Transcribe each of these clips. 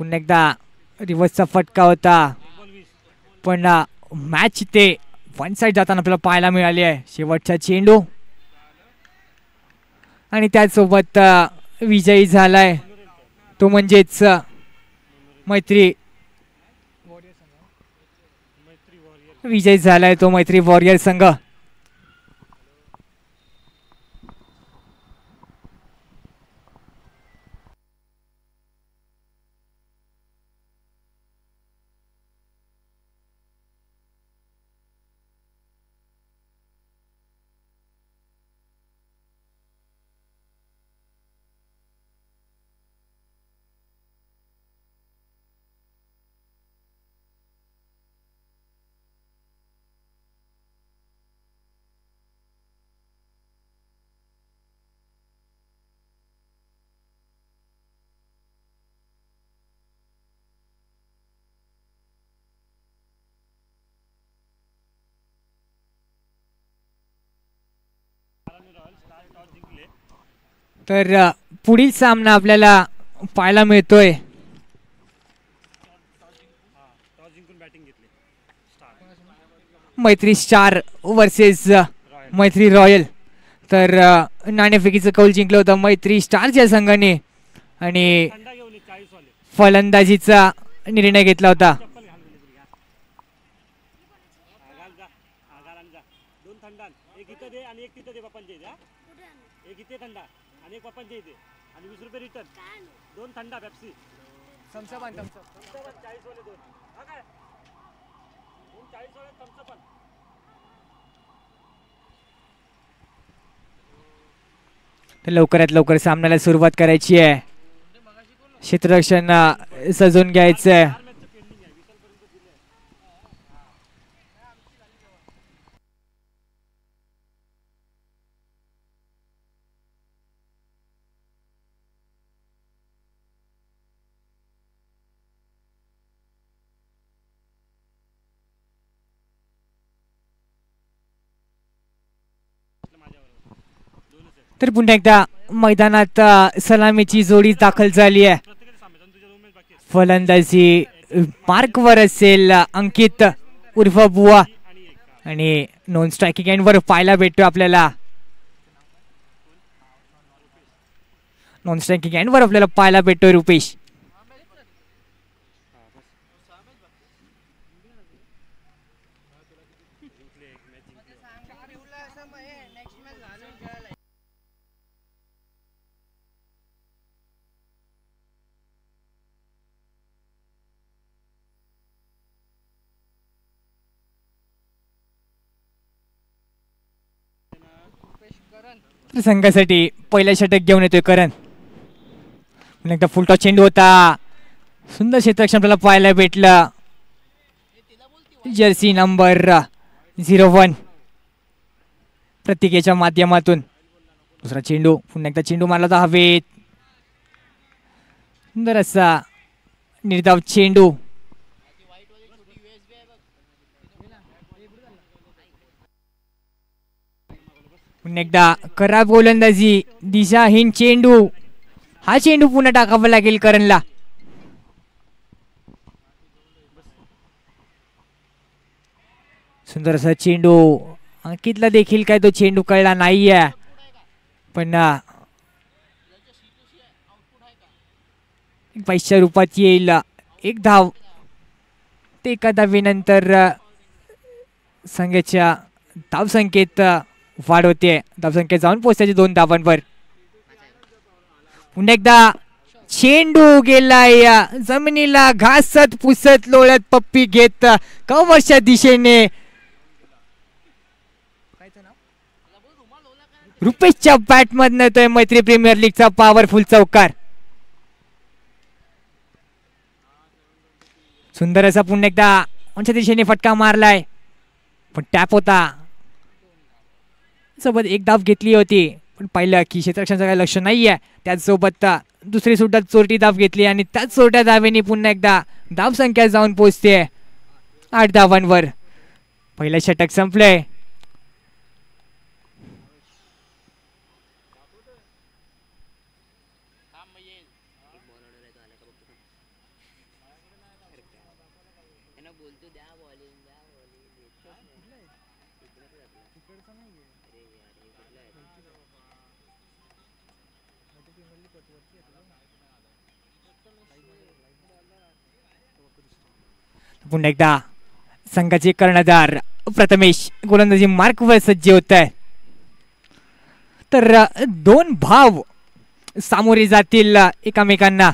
पुन्हा एकदा रिव्हर्सचा फटका होता, पण मॅच इथे वन साइड जाताना आपल्याला पाहायला मिळाली आहे. शेवटचा चेंडू आणि त्याचसोबत विजयी झालाय तो म्हणजेच मैत्री विजयी झालाय तो मैत्री वॉरियर संघ. तर पुढील सामना आपल्याला पाहायला मिळतोय मैत्री स्टार वर्सेस मैत्री रॉयल. तर नाणेफेकीचं कौल जिंकलं होतं मैत्री स्टारच्या संघाने आणि फलंदाजीचा निर्णय घेतला होता. तर लवकरात लवकर सामन्याला सुरुवात करायची आहे. क्षेत्ररक्षण सजून घ्यायचंय. तर पुन्हा एकदा मैदानात सलामीची जोडी दाखल झाली आहे. फलंदाजी मार्कवर असेल अंकित उर्फ बुवा आणि नॉन स्ट्रायकिंग एंडवर पाहायला भेटतो आपल्याला. नॉन स्ट्रायकिंग एंडवर आपल्याला पाहायला भेटतोय रुपेश. संघासाठी पहिला षटक घेऊन येतोय करण. एकदा फुलटॉस चेंडू होता. सुंदर क्षेत्ररक्षण आपल्याला पाहायला भेटलं. जर्सी नंबर 01 प्रतीकेच्या माध्यमातून दुसरा चेंडू. पुन्हा एकदा चेंडू मारला होता हवेत. सुंदर असा निर्धाव चेंडू. पुन्हा एकदा खराब गोलंदाजी, दिशाहीन चेंडू. हा चेंडू पुन्हा टाकावा लागेल करणला. सुंदर असा चेंडू. अंकितला देखील काय तो चेंडू कळला नाहीये, पण पैशा रूपात येईल एक धाव. ते एका धावेनंतर संघाच्या धावसंख्येत वाढ होते. धावसंख्या जाऊन पोहोचायची 2 धावांवर. पुन्हा एकदा चेंडू गेलाय जमिनीला घासत पुसत लोळत पप्पी घेत कव्हरच्या दिशेने. रुपेशच्या बॅट मधनं येतोय मैत्री प्रीमियर लीगचा पॉवरफुल चौकार. सुंदर असा पुन्हा एकदा कोणत्या दिशेने फटका मारलाय, पण टॅप होता. सोबत एक धाव घेतली होती, पण पाहिलं की क्षेत्ररक्षणाचं काही लक्ष नाहीये. त्याचसोबत दुसरी सुद्धा चोरटी धाव घेतली आणि त्याच चोरट्या धावेने पुन्हा एकदा धाव संख्या जाऊन पोहोचते 8 धावांवर. पहिलं षटक संपलंय. पुन्हा एकदा संघाचे कर्णधार प्रथमेश गोलंदाजी मार्कवर सज्ज होत आहे. तर दोन भाव सामोरे जातील एकमेकांना.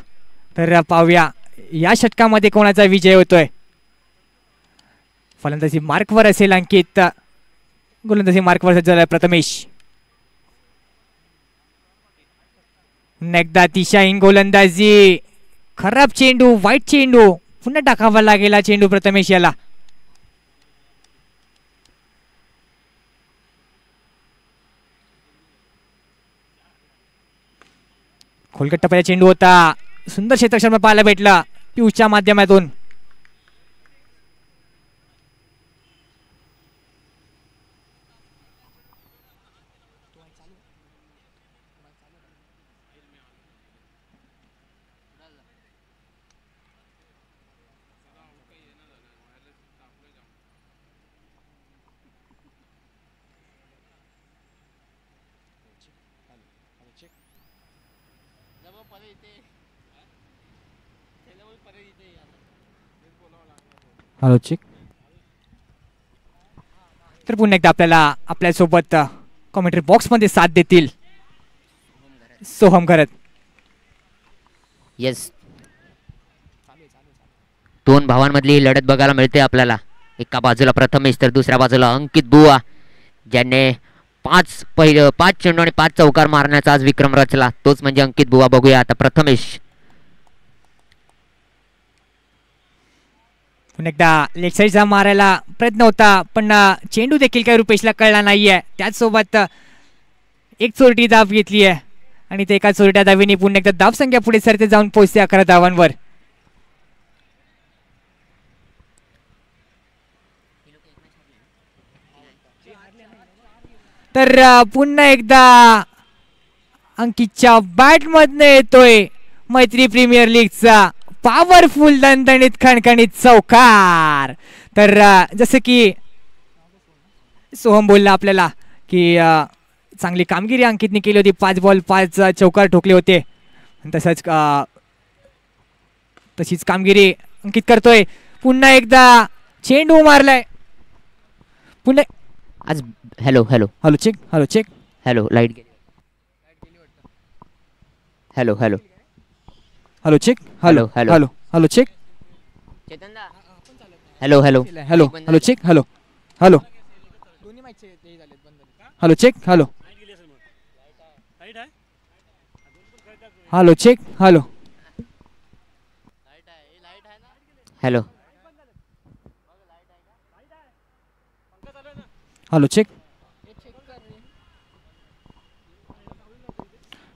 तर पाहूया या षटकामध्ये कोणाचा विजय होतोय. फलंदाजी मार्कवर असेल अंकित, गोलंदाजी मार्कवर सज्ज झालाय प्रथमेश. एकदा दिशाहीन गोलंदाजी, खराब चेंडू, वाईट चेंडू, पुन्हा टाकावा लागेल चेंडू प्रथमेश याला. खोलगट टप्प्याचा चेंडू होता, सुंदर क्षेत्रक्षण पाहायला भेटला पियुषच्या माध्यमातून. Hello check. तर पुन्हा एकदा आपल्याला आपल्यासोबत कॉमेंट्री बॉक्स मध्ये साथ देतील सोहम घरत. येस, दोन भावांमधली ही लढत बघायला मिळते आपल्याला. एका बाजूला प्रथमेश तर दुसऱ्या बाजूला अंकित बुवा, ज्याने 5 चेंडू आणि 5 चौकार मारण्याचा आज विक्रम रचला. तोच म्हणजे अंकित बुवा. बघूया आता प्रथमेश. पुन्हा एकदा लेग साईडचा मारायला प्रयत्न होता, पण चेंडू देखील काही रुपेशला कळला नाहीये. त्याचसोबत एक चोरटी दाब घेतली आहे आणि ते एका चोरट्या दाबीने पुन्हा एकदा दाब संख्या पुढे सरते जाऊन पोहोचते 11 धावांवर. तर पुन्हा एकदा अंकितच्या बॅट मधनं येतोय मैत्री प्रीमियर लीगचा पॉवरफुल दणदणीत खणखणीत चौकार. तर जसं की सोहम बोलला आपल्याला की चांगली कामगिरी अंकितने केली होती. 5 बॉल 5 चौकार ठोकले होते. तशीच कामगिरी अंकित करतोय. पुन्हा एकदा चेंडू मारलाय. पुन्हा आज hello hello hello check. Hello check. Hello light गेली. Hello hello hello check. Hello hello hello hello check. Hello hello hello hello check. Hello hello hello check. Hello hello check. Hello hello hello check.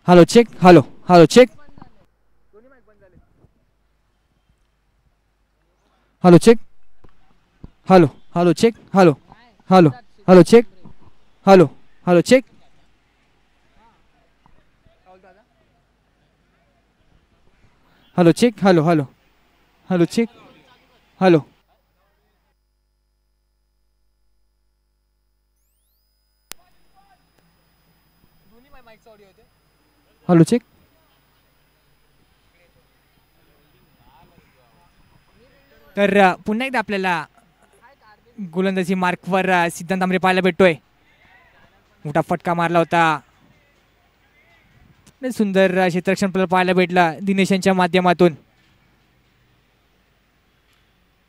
Hello check. Hello hello check. Hello check. Hello hello check. Hello hello hello check. Hello hello check. Hello check. Hello hello hello check. Hello hello check. तर पुन्हा एकदा आपल्याला गोलंदाजी मार्कवर सिद्धांत आमरे पाहायला भेटतोय. मोठा फटका मारला होता. सुंदर क्षेत्ररक्षण पाहायला भेटला दिनेश यांच्या माध्यमातून.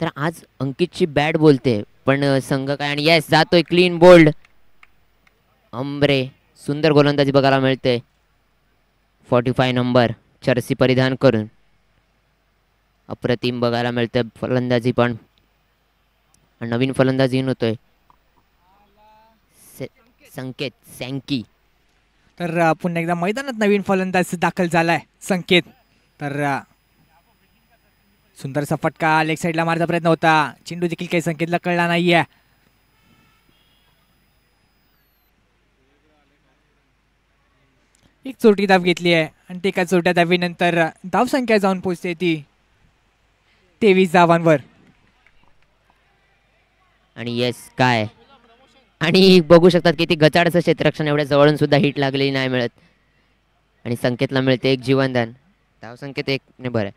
तर आज अंकितची बॅट बोलते, पण संघ काय. आणि येस, जातोय क्लीन बोल्ड. आमरे सुंदर गोलंदाजी बघायला मिळते. 45 नंबर जर्सी परिधान करून अप्रतिम बघायला मिळते. फलंदाजी पण नवीन फलंदाजी होतोय संकेत सँकी. तर पुन्हा एकदा मैदानात नवीन फलंदाज दाखल झालाय संकेत. तर सुंदरसा फटका लेग साईडला मारण्याचा प्रयत्न होता. चेंडू देखील काही संकेतला कळला नाहीये. एक चोरटी धाव घेतली आहे आणि ते एका चोरट्या धावीनंतर धाव संख्या जाऊन पोहोचते ती 23 धावांवर. आणि येस काय, आणि बघू शकतात किती गचाडचं क्षेत्ररक्षण, एवढ्या जवळून सुद्धा हिट लागलेली नाही मिळत. आणि संकेतला मिळते एक जीवनदान. धाव संकेत एक ने बरं.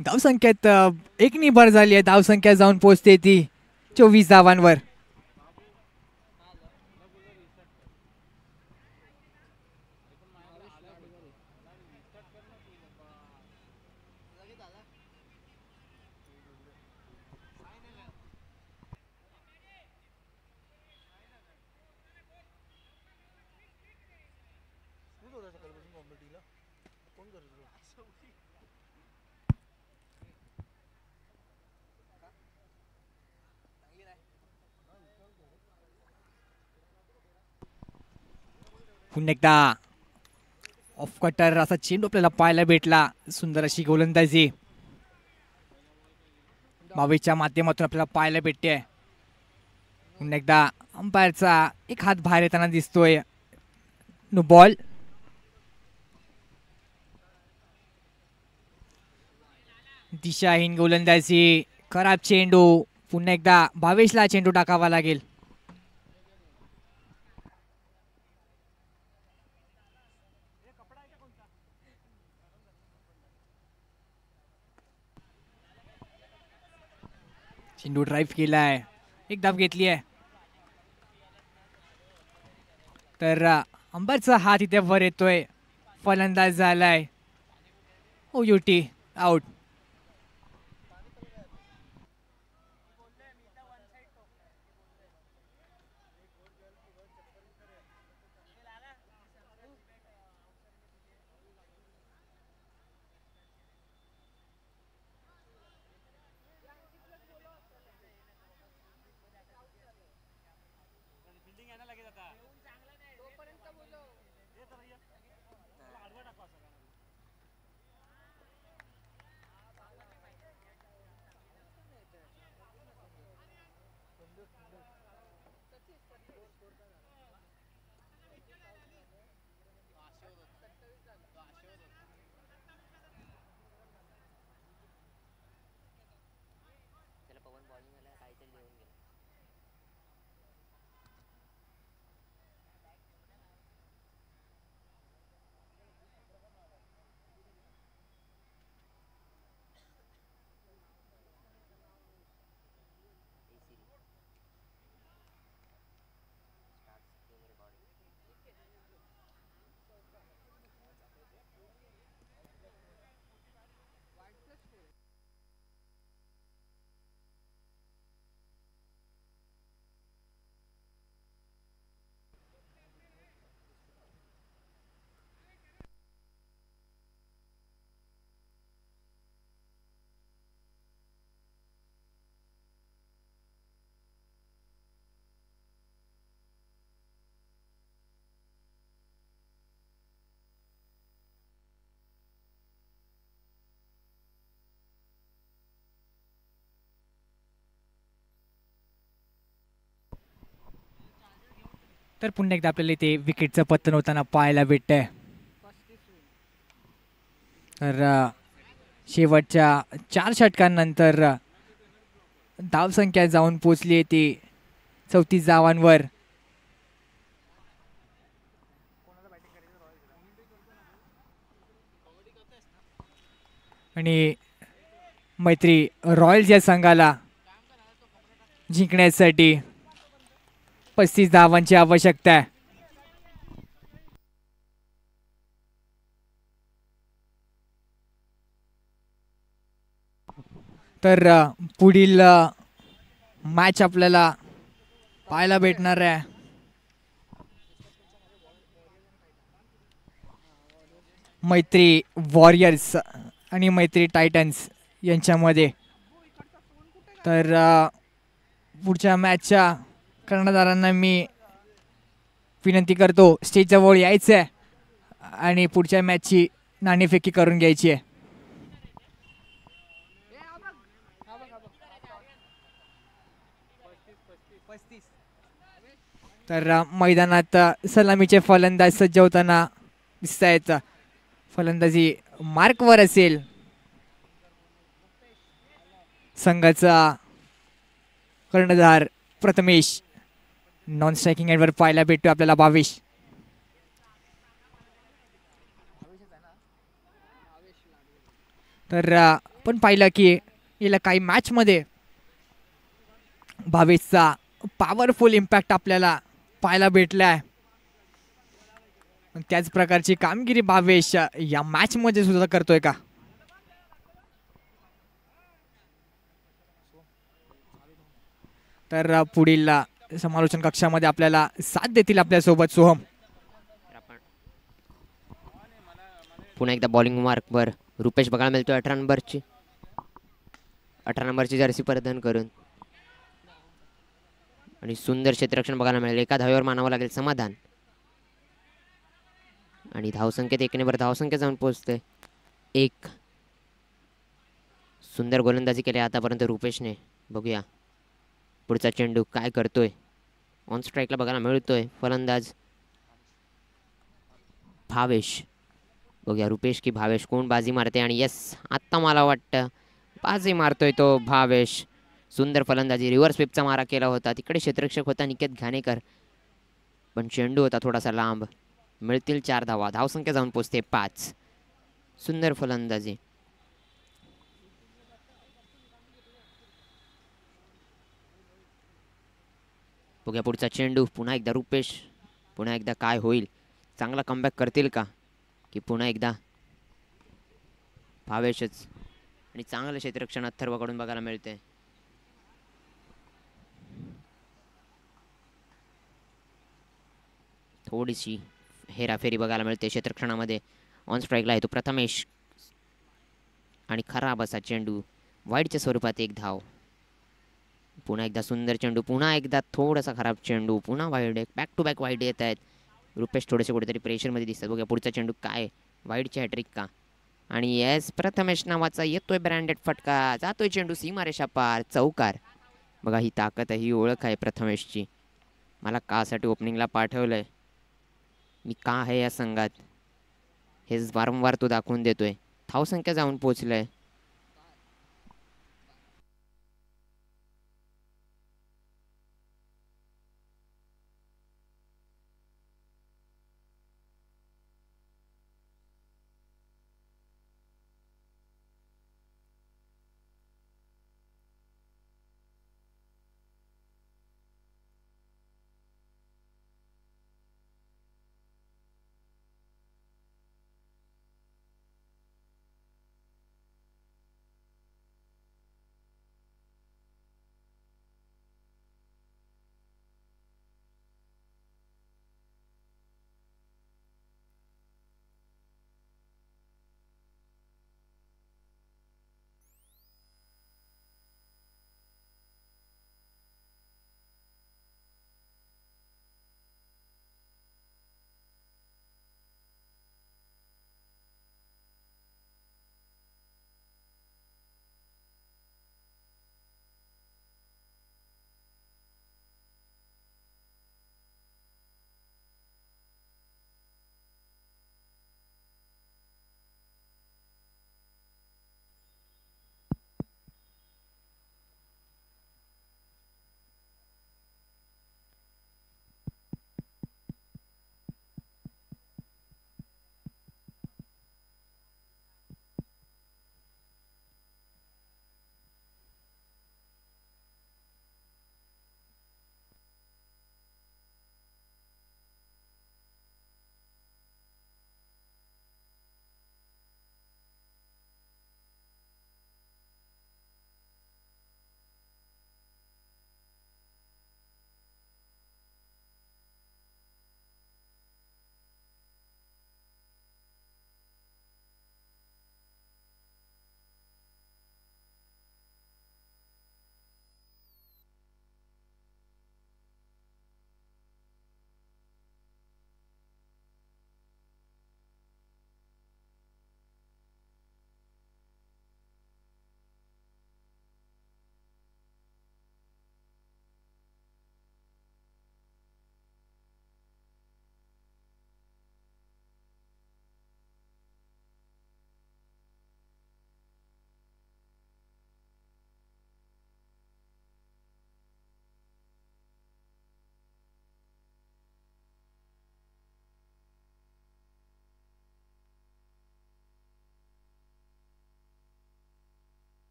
धावसंख्येत एक निभर झाली आहे. धावसंख्या जाऊन पोहोचते ती 24 धावांवर. पुन्हा एकदा ऑफ कटर असा चेंडू आपल्याला पाहायला भेटला. सुंदर अशी गोलंदाजी बावीसच्या माध्यमातून आपल्याला पाहायला भेटते. पुन्हा एकदा अंपायरचा एक हात बाहेर येताना दिसतोय. No ball. दिशाहीन गोलंदाजी, खराब चेंडू. पुन्हा एकदा भावेशला चेंडू टाकावा लागेल. चेंडू ड्राईव्ह केलाय, एक धाव घेतली आहे. तर अंबरचा हात इथे वर येतोय. फलंदाज झालाय. ओयुटी आउट. तर पुन्हा एकदा आपल्याला इथे विकेटचं पतन होताना पाहायला भेटतंय. तर शेवटच्या 4 षटकांनंतर धावसंख्या जाऊन पोचली ती 34 धावांवर. आणि मैत्री रॉयल्स या संघाला जिंकण्यासाठी 35 धावांची आवश्यकता आहे. तर पुढील मॅच आपल्याला पाहायला भेटणार आहे. मैत्री वॉरियर्स आणि मैत्री टायटन्स यांच्यामध्ये. तर पुढच्या मॅचच्या कर्णधारांना मी विनंती करतो स्टेज जवळ यायचं आहे आणि पुढच्या मॅचची नाणेफेकी करून घ्यायची आहे. तर मैदानात सलामीचे फलंदाज सज्ज होताना दिसत आहेत. फलंदाजी मार्कवर असेल. संघाचा कर्णधार प्रथमेश. नॉन स्ट्रायकिंग एंडवर पाहायला भेटतो आपल्याला भावेश. तर आपण पाहिलं की गेल्या काही मॅचमध्ये भावेशचा पॉवरफुल इम्पॅक्ट आपल्याला पाहायला भेटला आहे. त्याच प्रकारची कामगिरी भावेश या मॅच मध्ये सुद्धा करतोय का? तर पुढील समालोचन कक्षामध्ये आपल्याला साथ देतील आपल्यासोबत सोहम. पुन्हा एकदा बॉलिंग मार्कवर रुपेश बघायला मिळतोय 18 नंबरची जर्सी परिधान करून. आणि सुंदर क्षेत्ररक्षण बघायला मिळेल. एका धावेवर मानावं लागेल समाधान. आणि धावसंख्येत 1 ने धावसंख्या जाऊन पोहोचते 1. सुंदर गोलंदाजी केली आतापर्यंत रुपेशने. बघूया पुढचा चेंडू काय करतोय. ऑन स्ट्राईकला बघायला मिळतोय फलंदाज भावेश. बघूया रुपेश की भावेश कोण बाजी मारते. आणि यस आत्ता मला वाटतं बाजी मारतोय तो भावेश. सुंदर फलंदाजी. रिव्हर्स स्वीपचा मारा केला होता. तिकडे क्षेत्ररक्षक होता निकेत घाणेकर, पण चेंडू होता थोडासा लांब. मिळतील 4 धावा. धावसंख्या जाऊन पोचते 5. सुंदर फलंदाजी. बघूया पुढचा चेंडू. पुन्हा एकदा रुपेश. पुन्हा एकदा काय होईल. चांगला कमबॅक करतील का की पुन्हा एकदा भावेशच. आणि चांगलं क्षेत्ररक्षण अथर्वकडून बघायला मिळते. थोडीशी हेराफेरी बघायला मिळते क्षेत्ररक्षणामध्ये. ऑन स्ट्राईकला आहे तो प्रथमेश. आणि खराब असा चेंडू. वाईडच्या स्वरूपात 1 धाव. पुन्हा एकदा सुंदर चेंडू. पुन्हा एकदा थोडासा खराब चेंडू. पुन्हा wide. Back to back wide येत आहेत. रुपेश थोडेसे कुठेतरी प्रेशरमध्ये दिसतात. बघा पुढचा चेंडू काय. वाईडची हॅट्रिक का. आणि येस प्रथमेश नावाचा येतोय ब्रँडेड फटका. जातोय चेंडू सीमारेषा पार. चौकार. बघा ही ताकद आहे, ही ओळख आहे प्रथमेशची. मला कासाठी ओपनिंगला पाठवलंय. मी का आहे या संघात हे वारंवार तो दाखवून देतोय. धावसंख्या जाऊन पोचलंय